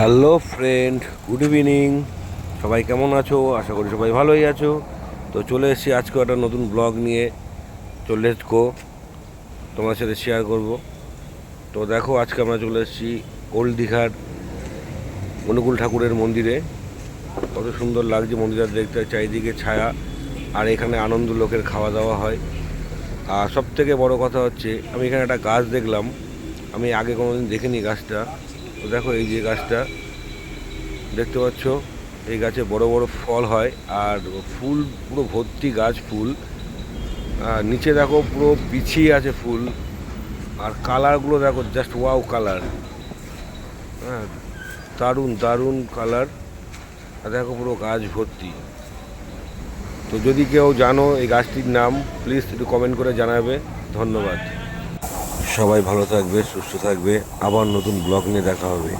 Hello friend, good evening. সবাই কেমন আছো? আশা করি সবাই ভালোই আছো। তো চলে এসেছি আজকে একটা নতুন ব্লগ নিয়ে। চলে গো তোমার সাথে শেয়ার করব। তো দেখো, আজকে আমরা চলে এসেছি ওল্ড দীঘার অনুকূল ঠাকুরের মন্দিরে। কত সুন্দর লাগছে মন্দিরটা দেখতে, চারিদিকে ছায়া। আর এখানে আনন্দ লোকের খাওয়া দাওয়া হয়। আর সব থেকে বড়ো কথা হচ্ছে, আমি এখানে একটা গাছ দেখলাম। আমি আগে কোনোদিন দেখিনি গাছটা। তো দেখো, এই যে গাছটা দেখতে পাচ্ছ, এই গাছে বড় বড় ফল হয় আর ফুল পুরো ভর্তি, গাছ ফুল। আর নিচে দেখো পুরো বিছিয়ে আছে ফুল। আর কালারগুলো দেখো, জাস্ট ওয়াও কালার। হ্যাঁ, দারুণ দারুণ কালার। আর দেখো পুরো গাছ ভর্তি। তো যদি কেউ জানো এই গাছটির নাম, প্লিজ একটু কমেন্ট করে জানাবে। ধন্যবাদ। সবাই ভালো থাকবে, সুস্থ থাকবে। আবার নতুন ব্লগ নিয়ে দেখা হবে।